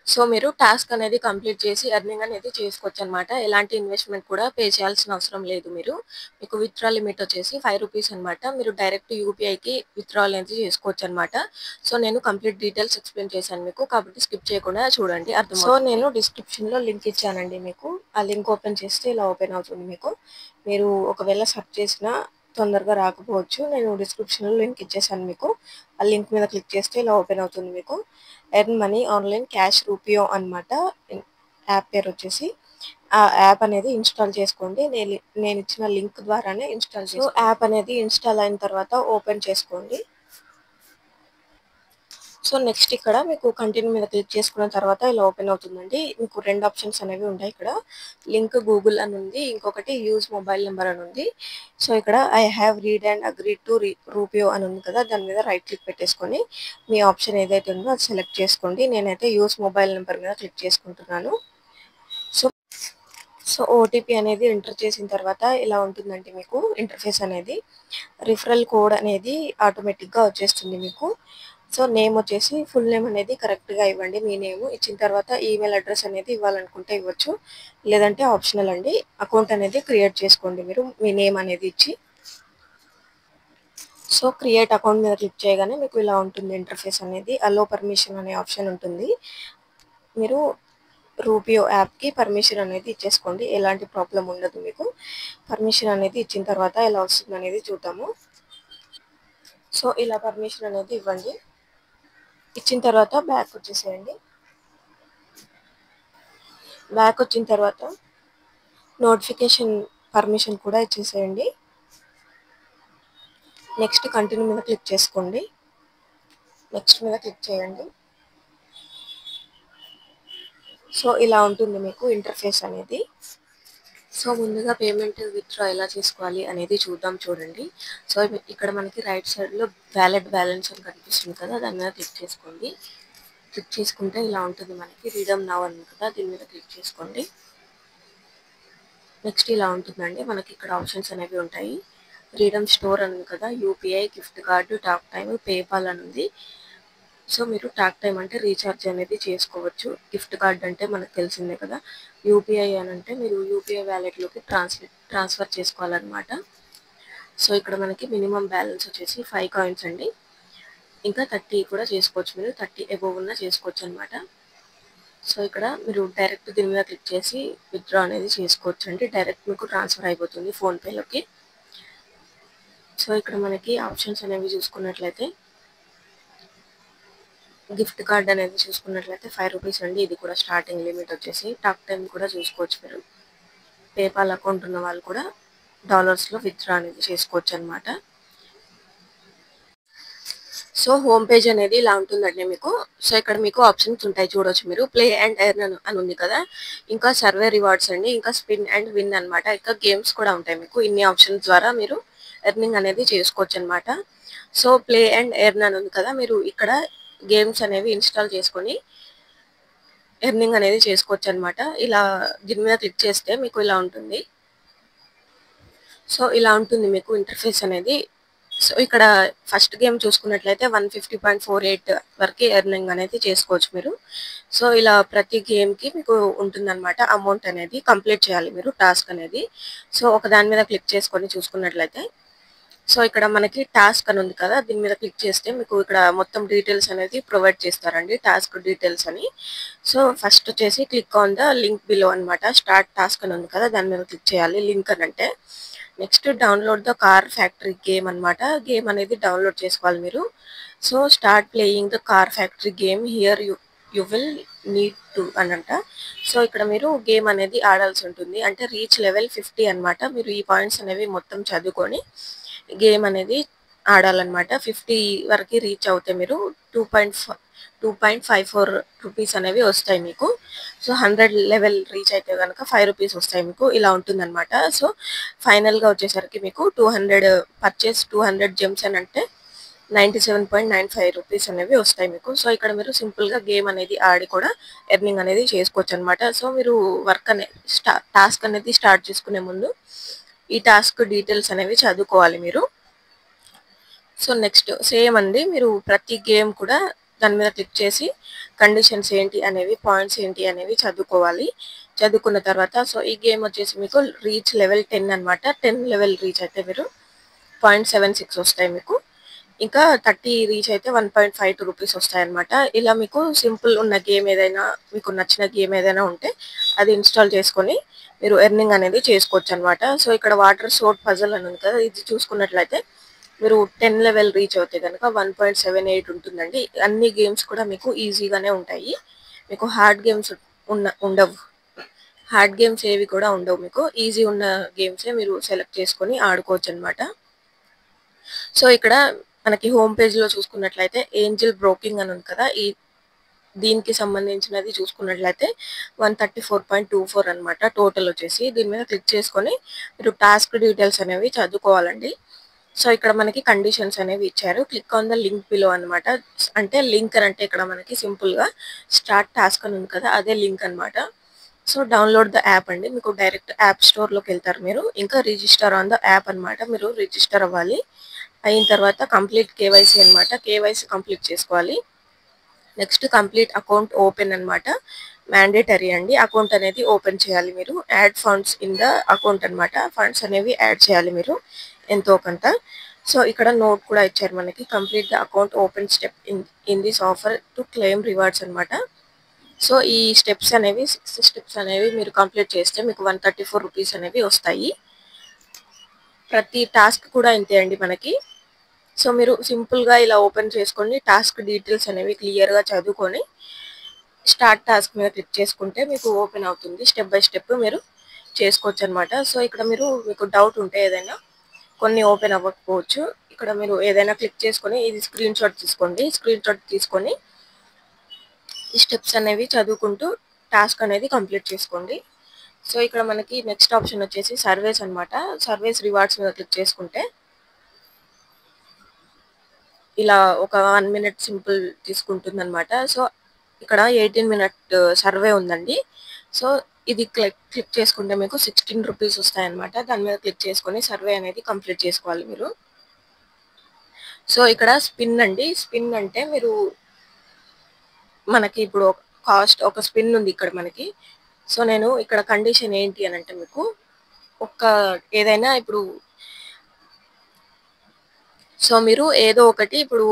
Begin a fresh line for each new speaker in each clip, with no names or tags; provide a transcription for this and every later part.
So, మీరు task అనేది complete చేసి ఎర్నింగ్ అనేది చేసుకోవచ్చనమాట. ఎలాంటి ఇన్వెస్ట్‌మెంట్ కూడా పే చేయాల్సిన అవసరం లేదు మీరు. మీకు విత్‌డ్రా లిమిట్ వచ్చేసి రూ. 5 అనమాట. మీరు డైరెక్ట్ యూపీఐకి విత్‌డ్రావల్ అనేది చేసుకోవచ్చనమాట. సో, నేను కంప్లీట్ డీటెయిల్స్ ఎక్స్‌ప్లెయిన్ చేశాను మీకు. కాబట్టి స్కిప్ చేయకుండా చూడండి అర్థమవుతుంది. సో, నేను డిస్క్రిప్షన్‌లో లింక్ ఇచ్చానండి మీకు. ఆ లింక్ ఓపెన్ చేస్తే ఇలా ఓపెన్ అవుతుంది మీకు. మీరు ఒకవేళ సెర్చ్ చేసినా తొందరగా రాకపోవచ్చు. నేను డిస్క్రిప్షన్‌లో లింక్ ఇచ్చేసాను మీకు. ఆ లింక్ మీద క్లిక్ చేస్తే ఇలా ఓపెన్ అవుతుంది మీకు. ఎర్న్ మనీ ఆన్‌లైన్ క్యాష్ రూపియో అనమాట. యాప్ పేరు వచ్చేసి. ఆ యాప్ అనేది ఇన్‌స్టాల్ చేసుకోండి. నేనిచ్చిన లింక్ ద్వారానే ఇన్‌స్టాల్ చేసుకోండి. సో, యాప్ అనేది ఇన్‌స్టాల్ అయిన తర్వాత ఓపెన్ చేసుకోండి. సో, నెక్స్ట్ ఇక్కడ మీకు కంటిన్యూ మీద క్లిక్ చేసుకున్న తర్వాత ఇలా ఓపెన్ అవుతుందండి. మీకు 2 ఆప్షన్స్ అనేవి ఉంటాయి ఇక్కడ. లింక్ గూగుల్ అని ఉంది. ఇంకొకటి యూజ్ మొబైల్ నంబర్ అని ఉంది. సో, ఇక్కడ I have read and agreed to రూపియో అని ఉంది కదా! దాని మీద రైట్ క్లిక్ పెట్టేసుకొని మీ ఆప్షన్ ఏదైతే ఉందో అది సెలెక్ట్ చేసుకోండి. నేనైతే యూజ్ మొబైల్ నంబర్ మీద క్లిక్ చేసుకుంటున్నాను. సో, ఓటీపీ అనేది ఎంటర్ చేసిన తర్వాత ఇలా ఉంటుందండి మీకు ఇంటర్ఫేస్ అనేది. రిఫరల్ కోడ్ అనేది ఆటోమేటిక్‌గా వచ్చేస్తుంది మీకు. సో, నేమ్ వచ్చేసి ఫుల్ నేమ్ అనేది కరెక్ట్‌గా ఇవ్వండి మీ నేమ్. ఇచ్చిన తర్వాత ఈమెయిల్ అడ్రెస్ అనేది ఇవ్వాలనుకుంటే ఇవ్వచ్చు. లేదంటే ఆప్షనల్ అండి. అకౌంట్ అనేది క్రియేట్ చేసుకోండి మీరు మీ నేమ్ అనేది ఇచ్చి. సో, క్రియేట్ అకౌంట్ మీద క్లిక్ చేయగానే మీకు ఇలా ఉంటుంది ఇంటర్ఫేస్ అనేది. అలో పర్మిషన్ అనే ఆప్షన్ ఉంటుంది. మీరు రూపియో యాప్‌కి పర్మిషన్ అనేది ఇచ్చేసుకోండి. ఎలాంటి ప్రాబ్లమ్ ఉండదు మీకు. పర్మిషన్ అనేది ఇచ్చిన తర్వాత ఎలా వస్తుందనేది చూద్దాము. సో, ఇలా పర్మిషన్ అనేది ఇవ్వండి. ఇచ్చిన తర్వాత బ్యాక్ వచ్చేసేయండి. బ్యాక్ వచ్చిన తర్వాత నోటిఫికేషన్ పర్మిషన్ కూడా ఇచ్చేసేయండి. నెక్స్ట్ కంటిన్యూ మీద క్లిక్ చేసుకోండి. నెక్స్ట్ మీద క్లిక్ చేయండి. సో, ఇలా ఉంటుంది మీకు ఇంటర్ఫేస్ అనేది. సో, ముందుగా పేమెంట్ విత్‌డ్రా ఎలా చేసుకోవాలి అనేది చూద్దాం చూడండి. సో, ఇక్కడ మనకి రైట్ సైడ్‌లో వాలెట్ బ్యాలెన్స్ అని కనిపిస్తుంది కదా! దాని మీద క్లిక్ చేసుకోండి. క్లిక్ చేసుకుంటే ఇలా ఉంటుంది మనకి. రిడీమ్ నౌ అని ఉంది కదా! దీని మీద క్లిక్ చేసుకోండి. నెక్స్ట్ ఇలా ఉంటుందండి. మనకి ఇక్కడ ఆప్షన్స్ అనేవి ఉంటాయి. రిడీమ్ స్టోర్ అని ఉంది కదా! UPI, gift card, talk time, PayPal అని ఉంది. సో, మీరు టాక్ టైమ్ అంటే రీఛార్జ్ అనేది చేసుకోవచ్చు. గిఫ్ట్ కార్డ్ అంటే మనకు తెలిసిందే కదా! యూపీఐ అని అంటే మీరు యూపీఐ వాలెట్‌లోకి ట్రాన్స్‌ఫర్ చేసుకోవాలన్నమాట. సో, ఇక్కడ మనకి మినిమమ్ బ్యాలెన్స్ వచ్చేసి 5 కాయిన్స్ అండి. ఇంకా 30 కూడా చేసుకోవచ్చు మీరు. 30 అబోవ్ ఉన్నా చేసుకోవచ్చనమాట. సో, ఇక్కడ మీరు డైరెక్ట్ దీని మీద క్లిక్ చేసి విత్‌డ్రా అనేది చేసుకోవచ్చండి. డైరెక్ట్ మీకు ట్రాన్స్‌ఫర్ అయిపోతుంది ఫోన్‌పేలోకి. సో, ఇక్కడ మనకి ఆప్షన్స్ అనేవి చూసుకున్నట్లయితే గిఫ్ట్ కార్డ్ అనేది చూసుకున్నట్లయితే రూ. 5 అండి. ఇది కూడా స్టార్టింగ్ లిమిట్ వచ్చేసి. టాక్ టైమ్ కూడా చూసుకోవచ్చు మీరు. పేపాల్ అకౌంట్ ఉన్న వాళ్ళు కూడా డాలర్స్‌లో విత్‌డ్రా అనేది చేసుకోవచ్చనమాట. సో, హోమ్ పేజ్ అనేది ఇలా ఉంటుందండి మీకు. సో, ఇక్కడ మీకు ఆప్షన్స్ ఉంటాయి చూడొచ్చు మీరు. ప్లే అండ్ ఎర్న్ అని ఉంది కదా! ఇంకా సర్వే రివార్డ్స్ అండి. ఇంకా స్పిన్ అండ్ విన్ అనమాట. ఇంకా గేమ్స్ కూడా ఉంటాయి మీకు. ఇన్ని ఆప్షన్స్ ద్వారా మీరు ఎర్నింగ్ అనేది చేసుకోవచ్చనమాట. సో, ప్లే అండ్ ఎర్న్ అని ఉంది కదా! మీరు ఇక్కడ గేమ్స్ అనేవి ఇన్‌స్టాల్ చేసుకొని ఎర్నింగ్ అనేది చేసుకోవచ్చనమాట. ఇలా దీని మీద క్లిక్ చేస్తే మీకు ఇలా ఉంటుంది. సో, ఇలా ఉంటుంది మీకు ఇంటర్ఫేస్ అనేది. సో, ఇక్కడ ఫస్ట్ గేమ్ చూసుకున్నట్లయితే 150.48 వరకి ఎర్నింగ్ అనేది చేసుకోవచ్చు మీరు. సో, ఇలా ప్రతి గేమ్‌కి మీకు ఉంటుందన్నమాట అమౌంట్ అనేది. కంప్లీట్ చేయాలి మీరు టాస్క్ అనేది. సో, ఒక దాని మీద క్లిక్ చేసుకొని చూసుకున్నట్లయితే సో, ఇక్కడ మనకి టాస్క్ అని ఉంది కదా! దీని మీద క్లిక్ చేస్తే మీకు ఇక్కడ మొత్తం డీటెయిల్స్ అనేది ప్రొవైడ్ చేస్తారండి. టాస్క్ డీటెయిల్స్ అని. సో, ఫస్ట్ వచ్చేసి click on the link below అనమాట. స్టార్ట్ టాస్క్ అని ఉంది కదా! దాని మీద క్లిక్ చేయాలి. లింక్ అని అంటే. Next download the car factory game అనమాట. గేమ్ అనేది డౌన్లోడ్ చేసుకోవాలి మీరు. So, start playing the car factory game here you will need to అనంట. సో, ఇక్కడ మీరు గేమ్ అనేది ఆడాల్సి ఉంటుంది. అంటే రీచ్ లెవెల్ 50 అనమాట. మీరు ఈ పాయింట్స్ అనేవి మొత్తం చదువుకొని గేమ్ అనేది ఆడాలన్నమాట. 50 వరకు రీచ్ అవుతే మీరు 2.54 రూపీస్ అనేవి వస్తాయి మీకు. సో, 100 లెవెల్ రీచ్ అయితే గనక రూ. 5 వస్తాయి మీకు. ఇలా ఉంటుందన్నమాట. సో, ఫైనల్‌గా వచ్చేసరికి మీకు 200 పర్చేస్ 200 జెమ్స్ అని అంటే 97.95 రూపీస్ అనేవి వస్తాయి మీకు. సో, ఇక్కడ మీరు సింపుల్‌గా గేమ్ అనేది ఆడి కూడా ఎర్నింగ్ అనేది చేసుకోవచ్చనమాట. సో, మీరు వర్క్ అనే టాస్క్ అనేది స్టార్ట్ చేసుకునే ముందు ఈ టాస్క్ డీటెయిల్స్ అనేవి చదువుకోవాలి మీరు. సో, నెక్స్ట్ సేమ్ అండి. మీరు ప్రతి గేమ్ కూడా దాని మీద క్లిక్ చేసి కండిషన్స్ ఏంటి అనేవి, పాయింట్స్ ఏంటి అనేవి చదువుకోవాలి. చదువుకున్న తర్వాత సో ఈ గేమ్ వచ్చేసి మీకు రీచ్ లెవెల్ 10 అనమాట. 10 లెవెల్ రీచ్ అయితే మీరు 0.76 వస్తాయి మీకు. ఇంకా 30 రీచ్ అయితే 1.52 రూపీస్ వస్తాయన్నమాట. ఇలా మీకు సింపుల్ ఉన్న గేమ్ ఏదైనా, మీకు నచ్చిన గేమ్ ఏదైనా ఉంటే అది ఇన్స్టాల్ చేసుకొని మీరు ఎర్నింగ్ అనేది చేసుకోవచ్చు అనమాట. సో ఇక్కడ వాటర్ సోర్ట్ పజల్ అని ఉంది కదా, ఇది చూసుకున్నట్లయితే మీరు 10 లెవెల్ రీచ్ అవుతే కనుక 1.78 ఉంటుందండి. అన్ని గేమ్స్ కూడా మీకు ఈజీగానే ఉంటాయి. మీకు హార్డ్ గేమ్స్ ఉండవు. హార్డ్ గేమ్స్ ఏవి కూడా ఉండవు. మీకు ఈజీ ఉన్న గేమ్సే మీరు సెలెక్ట్ చేసుకొని ఆడుకోవచ్చు అనమాట. సో ఇక్కడ మనకి హోమ్ పేజ్లో చూసుకున్నట్లయితే ఏంజిల్ బ్రోకింగ్ అని ఉంది కదా, దీనికి సంబంధించినది చూసుకున్నట్లయితే 134.24 అనమాట టోటల్ వచ్చేసి. దీని మీద క్లిక్ చేసుకొని మీరు టాస్క్ డీటెయిల్స్ అనేవి చదువుకోవాలండి. సో ఇక్కడ మనకి కండిషన్స్ అనేవి ఇచ్చారు. Click on the link below అనమాట. అంటే లింక్ అంటే ఇక్కడ మనకి సింపుల్గా స్టార్ట్ టాస్క్ అని ఉంది కదా, అదే లింక్ అనమాట. సో డౌన్లోడ్ ద యాప్ అండి. మీకు డైరెక్ట్ యాప్ స్టోర్లోకి వెళ్తారు మీరు. ఇంకా రిజిస్టర్ ఆన్ ద యాప్ అనమాట. మీరు రిజిస్టర్ అవ్వాలి. అయిన తర్వాత కంప్లీట్ కేవైసీ అనమాట. కేవైసీ కంప్లీట్ చేసుకోవాలి. నెక్స్ట్ కంప్లీట్ అకౌంట్ ఓపెన్ అనమాట. మ్యాండేటరీ అండి. అకౌంట్ అనేది ఓపెన్ చేయాలి మీరు. Add funds in the account అనమాట. ఫండ్స్ అనేవి యాడ్ చేయాలి మీరు ఎంతో కొంత. సో ఇక్కడ నోట్ కూడా ఇచ్చారు మనకి. Complete the account open step in this offer to claim rewards అనమాట. సో ఈ స్టెప్స్ అనేవి 6 స్టెప్స్ అనేవి మీరు కంప్లీట్ చేస్తే మీకు 134 రూపీస్ అనేవి వస్తాయి. ప్రతి టాస్క్ కూడా ఇంతే అండి మనకి. సో మీరు సింపుల్గా ఇలా ఓపెన్ చేసుకొని టాస్క్ డీటెయిల్స్ అనేవి క్లియర్గా చదువుకొని స్టార్ట్ టాస్క్ మీద క్లిక్ చేసుకుంటే మీకు ఓపెన్ అవుతుంది. స్టెప్ బై స్టెప్ మీరు చేసుకోవచ్చు అనమాట. సో ఇక్కడ మీకు డౌట్ ఉంటే ఏదైనా, కొన్ని ఓపెన్ అవ్వకపోవచ్చు, ఇక్కడ మీరు ఏదైనా క్లిక్ చేసుకొని ఇది స్క్రీన్ షాట్ తీసుకోండి. స్క్రీన్ షాట్ తీసుకొని ఈ స్టెప్స్ అనేవి చదువుకుంటూ టాస్క్ అనేది కంప్లీట్ చేసుకోండి. సో ఇక్కడ మనకి నెక్స్ట్ ఆప్షన్ వచ్చేసి సర్వేస్ అనమాట. సర్వేస్ రివార్డ్స్ మీద క్లిక్ చేసుకుంటే ఇలా ఒక 1 మినిట్ సింపుల్ తీసుకుంటుంది అనమాట. సో ఇక్కడ 18 మినిట్ సర్వే ఉందండి. సో ఇది క్లిక్ చేసుకుంటే మీకు 16 రూపీస్ వస్తాయన్నమాట. దాని మీద క్లిక్ చేసుకొని సర్వే అనేది కంప్లీట్ చేసుకోవాలి మీరు. సో ఇక్కడ స్పిన్ అండి. స్పిన్ అంటే మీరు మనకి ఇప్పుడు కాస్ట్ ఒక స్పిన్ ఉంది ఇక్కడ మనకి. సో నేను ఇక్కడ కండిషన్ ఏంటి అని అంటే మీకు ఏదైనా ఇప్పుడు సో మీరు ఏదో ఒకటి ఇప్పుడు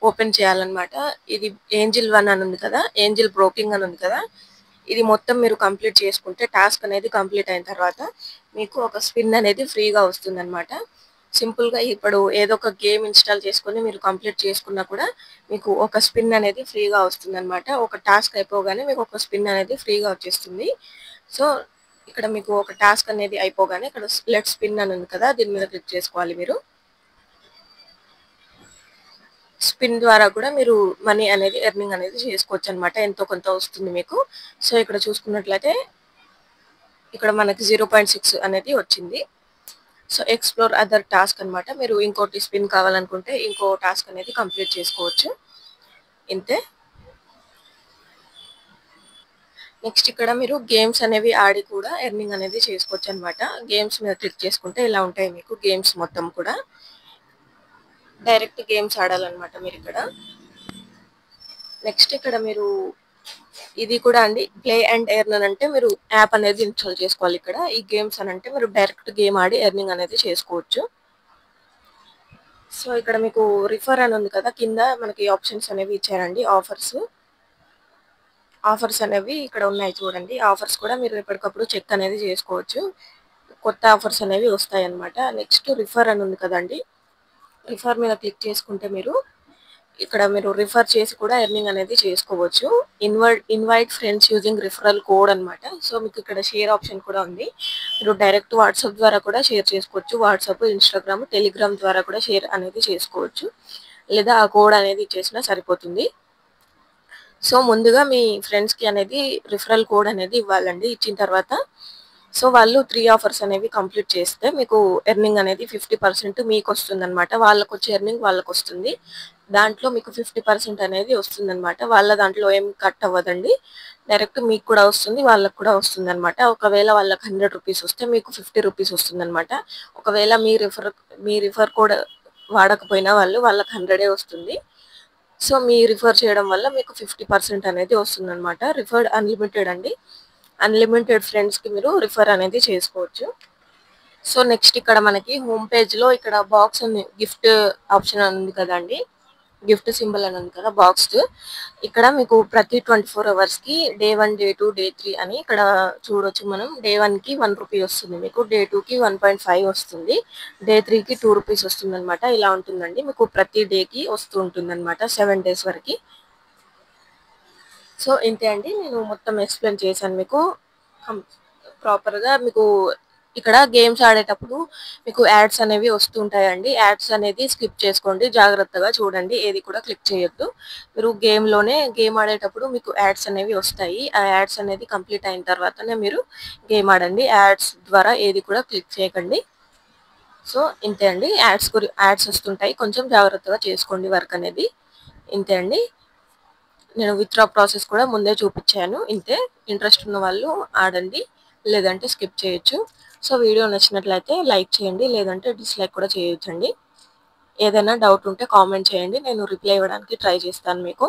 ఓపెన్ చేయాలన్నమాట. ఇది ఏంజిల్ 1 అని ఉంది కదా, ఏంజిల్ బ్రోకింగ్ అని ఉంది కదా, ఇది మొత్తం మీరు కంప్లీట్ చేసుకుంటే టాస్క్ అనేది కంప్లీట్ అయిన తర్వాత మీకు ఒక స్పిన్ అనేది ఫ్రీగా వస్తుంది అనమాట. సింపుల్గా ఇప్పుడు ఏదో ఒక గేమ్ ఇన్స్టాల్ చేసుకొని మీరు కంప్లీట్ చేసుకున్నా కూడా మీకు ఒక స్పిన్ అనేది ఫ్రీగా వస్తుంది అనమాట. ఒక టాస్క్ అయిపోగానే మీకు ఒక స్పిన్ అనేది ఫ్రీగా వచ్చేస్తుంది. సో ఇక్కడ మీకు ఒక టాస్క్ అనేది అయిపోగానే ఇక్కడ లెట్ స్పిన్ అని ఉంది కదా, దీని మీద క్లిక్ చేసుకోవాలి మీరు. స్పిన్ ద్వారా కూడా మీరు మనీ అనేది ఎర్నింగ్ అనేది చేసుకోవచ్చు అనమాట. ఎంతో కొంత వస్తుంది మీకు. సో ఇక్కడ చూసుకున్నట్లయితే ఇక్కడ మనకి 0.6 అనేది వచ్చింది. సో ఎక్స్ప్లోర్ అదర్ టాస్క్ అనమాట. మీరు ఇంకోటి స్పిన్ కావాలనుకుంటే ఇంకో టాస్క్ అనేది కంప్లీట్ చేసుకోవచ్చు. ఇంతే. నెక్స్ట్ ఇక్కడ మీరు గేమ్స్ అనేవి ఆడి కూడా ఎర్నింగ్ అనేది చేసుకోవచ్చు అనమాట. గేమ్స్ మీద క్లిక్ చేసుకుంటే ఇలా ఉంటాయి మీకు గేమ్స్ మొత్తం కూడా. డైరెక్ట్ గేమ్స్ ఆడాలన్నమాట మీరు ఇక్కడ. నెక్స్ట్ ఇక్కడ మీరు ఇది కూడా అండి, ప్లే అండ్ ఎర్న్ అని అంటే మీరు యాప్ అనేది ఇన్స్టాల్ చేసుకోవాలి ఇక్కడ. ఈ గేమ్స్ అని అంటే మీరు డైరెక్ట్ గేమ్ ఆడి ఎర్నింగ్ అనేది చేసుకోవచ్చు. సో ఇక్కడ మీకు రిఫర్ అని ఉంది కదా, కింద మనకి ఆప్షన్స్ అనేవి ఇచ్చారండి. ఆఫర్స్ అనేవి ఇక్కడ ఉన్నాయి చూడండి. ఆఫర్స్ కూడా మీరు ఎప్పటికప్పుడు చెక్ అనేది చేసుకోవచ్చు. కొత్త ఆఫర్స్ అనేవి వస్తాయి అన్నమాట. నెక్స్ట్ రిఫర్ అని ఉంది కదండి, రిఫర్ మీద క్లిక్ చేసుకుంటే మీరు ఇక్కడ మీరు రిఫర్ చేసి కూడా ఎర్నింగ్ అనేది చేసుకోవచ్చు. Invite friends using referral code అనమాట. సో మీకు ఇక్కడ షేర్ ఆప్షన్ కూడా ఉంది. మీరు డైరెక్ట్ వాట్సాప్ ద్వారా కూడా షేర్ చేసుకోవచ్చు. వాట్సాప్, ఇన్స్టాగ్రామ్, టెలిగ్రామ్ ద్వారా కూడా షేర్ అనేది చేసుకోవచ్చు. లేదా ఆ కోడ్ అనేది ఇచ్చేసినా సరిపోతుంది. సో ముందుగా మీ ఫ్రెండ్స్కి అనేది రిఫరల్ కోడ్ అనేది ఇవ్వాలండి. ఇచ్చిన తర్వాత సో వాళ్ళు 3 ఆఫర్స్ అనేవి కంప్లీట్ చేస్తే మీకు ఎర్నింగ్ అనేది 50% మీకు వస్తుంది అనమాట. వాళ్ళకు వచ్చే ఎర్నింగ్ వాళ్ళకు వస్తుంది. దాంట్లో మీకు 50% అనేది వస్తుంది అనమాట. వాళ్ళ దాంట్లో ఏం కట్ అవ్వదండి. డైరెక్ట్ మీకు కూడా వస్తుంది, వాళ్ళకు కూడా వస్తుంది అనమాట. ఒకవేళ వాళ్ళకి 100 రూపీస్ వస్తే మీకు 50 రూపీస్ వస్తుంది అనమాట. ఒకవేళ మీ రిఫర్ కోడ్ వాడకపోయినా వాళ్ళకి 100 వస్తుంది. సో మీ రిఫర్ చేయడం వల్ల మీకు 50% అనేది వస్తుందన్నమాట. రిఫర్డ్ అన్‌లిమిటెడ్ అండి. అన్‌లిమిటెడ్ ఫ్రెండ్స్‌కి మీరు రిఫర్ అనేది చేసుకోవచ్చు. సో నెక్స్ట్ ఇక్కడ మనకి హోమ్ పేజ్‌లో ఇక్కడ బాక్స్ ఉంది. గిఫ్ట్ ఆప్షన్ అని ఉంది కదండీ! గిఫ్ట్ సింబల్ అని ఉంది కదా! బాక్స్‌డ్. ఇక్కడ మీకు ప్రతి 24 అవర్స్‌కి డే 1, డే 2, డే 3 అని ఇక్కడ చూడొచ్చు మనం. డే 1కి ₹1 వస్తుంది మీకు. డే 2కి 1.5 వస్తుంది. డే 3కి ₹2 వస్తుందన్నమాట. ఇలా ఉంటుందండి. మీకు ప్రతి డేకి వస్తూ ఉంటుందన్నమాట 7 డేస్ వరకి. సో ఇంతే అండి. నేను మొత్తం ఎక్స్‌ప్లెయిన్ చేశాను మీకు. కం ప్రాపర్‌గా మీకు ఇక్కడ గేమ్స్ ఆడేటప్పుడు మీకు యాడ్స్ అనేవి వస్తూ ఉంటాయండి. యాడ్స్ అనేది స్కిప్ చేసుకోండి. జాగ్రత్తగా చూడండి. ఏది కూడా క్లిక్ చేయొద్దు. మీరు గేమ్ ఆడేటప్పుడు మీకు యాడ్స్ అనేవి వస్తాయి. ఆ యాడ్స్ అనేది కంప్లీట్ అయిన తర్వాతనే మీరు గేమ్ ఆడండి. యాడ్స్ ద్వారా ఏది కూడా క్లిక్ చేయకండి. సో ఇంతే అండి. యాడ్స్ వస్తుంటాయి. కొంచెం జాగ్రత్తగా చేసుకోండి వర్క్ అనేది. ఇంతే అండి. నేను విత్‌డ్రా ప్రాసెస్ కూడా ముందే చూపించాను. ఇంతే. ఇంట్రెస్ట్ ఉన్న వాళ్ళు ఆడండి. లేదంటే స్కిప్ చేయొచ్చు. సో వీడియో నచ్చినట్లయితే లైక్ చేయండి. లేదంటే డిస్‌లైక్ కూడా చేయొచ్చండి. ఏదైనా డౌట్ ఉంటే కామెంట్ చేయండి. నేను రిప్లై ఇవ్వడానికి ట్రై చేస్తాను మీకు.